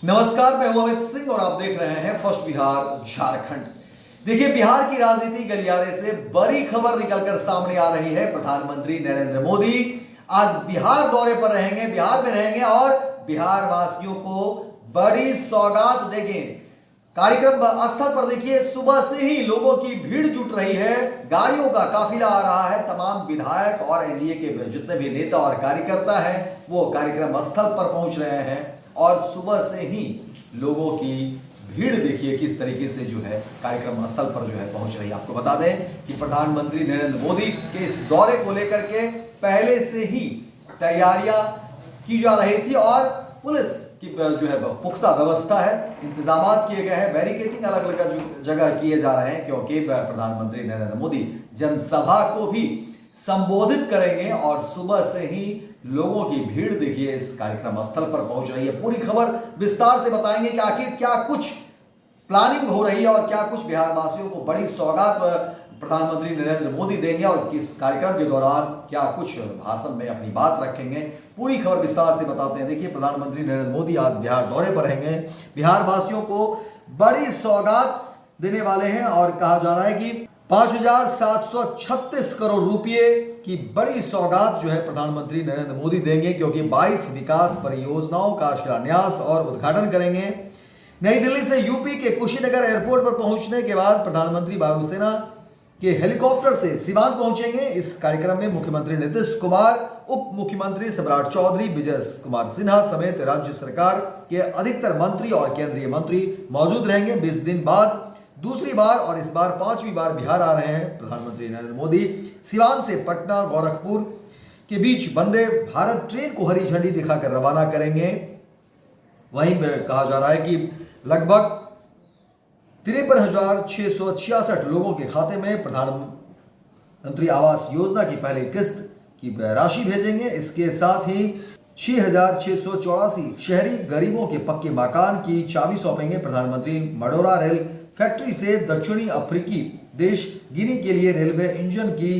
नमस्कार, मैं हूं अमित सिंह और आप देख रहे हैं फर्स्ट बिहार झारखंड। देखिए, बिहार की राजनीति गलियारे से बड़ी खबर निकलकर सामने आ रही है। प्रधानमंत्री नरेंद्र मोदी आज बिहार दौरे पर रहेंगे, बिहार में रहेंगे और बिहार वासियों को बड़ी सौगात देंगे। कार्यक्रम स्थल पर देखिए, सुबह से ही लोगों की भीड़ जुट रही है, गाड़ियों का काफिला आ रहा है। तमाम विधायक और एनडीए के जितने भी नेता और कार्यकर्ता हैं वो कार्यक्रम स्थल पर पहुंच रहे हैं और सुबह से ही लोगों की भीड़ देखिए किस तरीके से जो है कार्यक्रम स्थल पर जो है पहुंच रही है। आपको बता दें कि प्रधानमंत्री नरेंद्र मोदी के इस दौरे को लेकर के पहले से ही तैयारियां की जा रही थी और पुलिस की जो है पुख्ता व्यवस्था है, इंतजाम किए गए हैं, बैरिकेडिंग अलग अलग जगह किए जा रहे हैं, क्योंकि प्रधानमंत्री नरेंद्र मोदी जनसभा को भी संबोधित करेंगे और सुबह से ही लोगों की भीड़ देखिए इस कार्यक्रम स्थल पर पहुंच रही है। पूरी खबर विस्तार से बताएंगे कि आखिर क्या कुछ प्लानिंग हो रही है और क्या कुछ बिहार वासियों को बड़ी सौगात प्रधानमंत्री नरेंद्र मोदी देंगे और किस कार्यक्रम के दौरान क्या कुछ भाषण में अपनी बात रखेंगे। पूरी खबर विस्तार से बताते हैं। देखिए, प्रधानमंत्री नरेंद्र मोदी आज बिहार दौरे पर रहेंगे, बिहार वासियों को बड़ी सौगात देने वाले हैं और कहा जा रहा है कि 5,736 करोड़ रुपए की बड़ी सौगात जो है प्रधानमंत्री नरेंद्र मोदी देंगे, क्योंकि 22 विकास परियोजनाओं का शिलान्यास और उद्घाटन करेंगे। नई दिल्ली से यूपी के कुशीनगर एयरपोर्ट पर पहुंचने के बाद प्रधानमंत्री वायुसेना के हेलीकॉप्टर से सिवान पहुंचेंगे। इस कार्यक्रम में मुख्यमंत्री नीतीश कुमार, उप मुख्यमंत्री सम्राट चौधरी, विजय कुमार सिन्हा समेत राज्य सरकार के अधिकतर मंत्री और केंद्रीय मंत्री मौजूद रहेंगे। 20 दिन बाद दूसरी बार और इस बार 5वीं बार बिहार आ रहे हैं प्रधानमंत्री नरेंद्र मोदी। सिवान से पटना गोरखपुर के बीच वंदे भारत ट्रेन को हरी झंडी दिखाकर रवाना करेंगे। वहीं कहा जा रहा है कि लगभग 53,666 लोगों के खाते में प्रधानमंत्री आवास योजना की पहली किस्त की राशि भेजेंगे। इसके साथ ही 6,684 शहरी गरीबों के पक्के मकान की चाबी सौंपेंगे। प्रधानमंत्री मडोरा रेल फैक्ट्री से दक्षिणी अफ्रीकी देश गिनी के लिए रेलवे इंजन की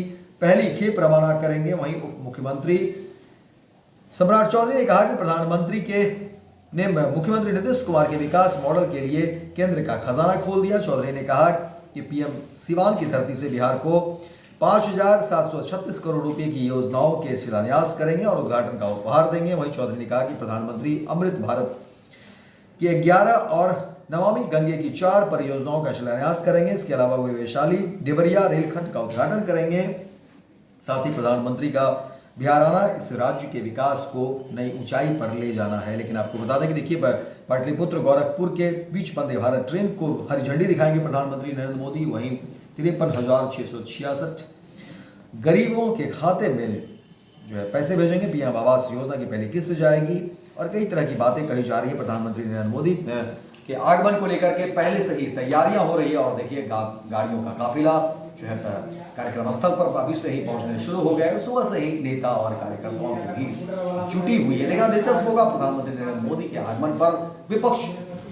पहली खेप रवाना करेंगे। वहीं उप मुख्यमंत्री सम्राट चौधरी ने कहा कि प्रधानमंत्री ने मुख्यमंत्री नीतीश कुमार के विकास मॉडल के लिए केंद्र का खजाना खोल दिया। चौधरी ने कहा कि पीएम सिवान की धरती से बिहार को 5,736 करोड़ रुपए की योजनाओं के शिलान्यास करेंगे और उद्घाटन का उपहार देंगे। वहीं चौधरी ने कहा कि प्रधानमंत्री अमृत भारत के 11 और नमामि गंगे की 4 परियोजनाओं का शिलान्यास करेंगे। इसके अलावा वे वैशाली देवरिया रेलखंड का उद्घाटन करेंगे। साथ ही प्रधानमंत्री का बिहार आना इस राज्य के विकास को नई ऊंचाई पर ले जाना है। लेकिन आपको बता दें कि देखिए, पाटलिपुत्र गोरखपुर के बीच वंदे भारत ट्रेन को हरी झंडी दिखाएंगे प्रधानमंत्री नरेंद्र मोदी। वहीं 53,666 गरीबों के खाते में जो है पैसे भेजेंगे। पीएम आवास योजना की पहली किस्त जाएगी और कई तरह की बातें कही जा रही है। प्रधानमंत्री नरेंद्र मोदी के आगमन को लेकर के पहले से ही तैयारियां हो रही है और देखिए गाड़ियों का काफिला जो है कार्यक्रम स्थल पर अभी से ही पहुंचने शुरू हो गया है। सुबह से ही नेता और कार्यकर्ताओं की भीड़ जुटी हुई है। देखना दिलचस्प होगा प्रधानमंत्री नरेंद्र मोदी के आगमन पर विपक्ष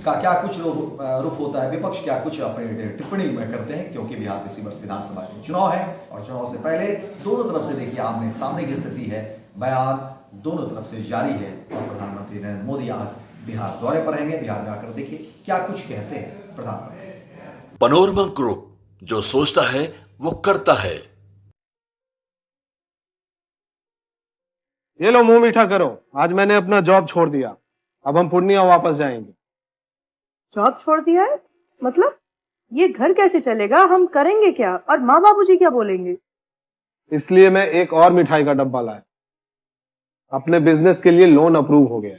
का क्या कुछ रुख होता है, विपक्ष क्या कुछ अपनी टिप्पणी में करते हैं, क्योंकि बिहार में इसी वर्ष विधानसभा के चुनाव है और चुनाव से पहले दोनों तरफ से देखिए आमने सामने की स्थिति है, बयान दोनों तरफ से जारी है और प्रधानमंत्री नरेंद्र मोदी आज बिहार दौरे पर रहेंगे। बिहार में आकर देखिए क्या कुछ कहते हैं प्रधानमंत्री। पैनोरमा ग्रुप, जो सोचता है वो करता है। ये लो, मुंह मीठा करो। आज मैंने अपना जॉब छोड़ दिया, अब हम पूर्णिया वापस जाएंगे। जॉब छोड़ दिया है? मतलब ये घर कैसे चलेगा? हम करेंगे क्या और माँ बाबूजी क्या बोलेंगे? इसलिए मैं एक और मिठाई का डब्बा लाया। अपने बिजनेस के लिए लोन अप्रूव हो गया।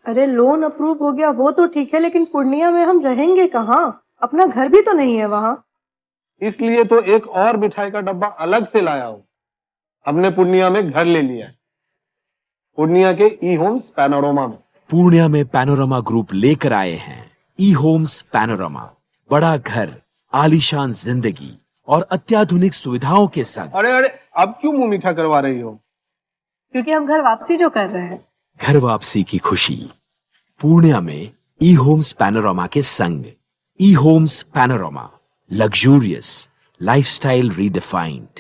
अरे लोन अप्रूव हो गया वो तो ठीक है, लेकिन पूर्णिया में हम रहेंगे कहाँ? अपना घर भी तो नहीं है वहां। इसलिए तो एक और मिठाई का डब्बा अलग से लाया हूं। हमने पूर्णिया में घर ले लिया है, पूर्णिया के ई होम्स पैनोरमा में। पूर्णिया में पैनोरमा ग्रुप लेकर आए हैं ई होम्स पैनोरमा। बड़ा घर, आलीशान जिंदगी और अत्याधुनिक सुविधाओं के संग। अरे अब क्यों मुंह मीठा करवा रही हो? क्योंकि हम घर वापसी जो कर रहे हैं। घर वापसी की खुशी पूर्णिया में ई होम्स पैनोरमा के संग। ई homes panorama, luxurious lifestyle redefined.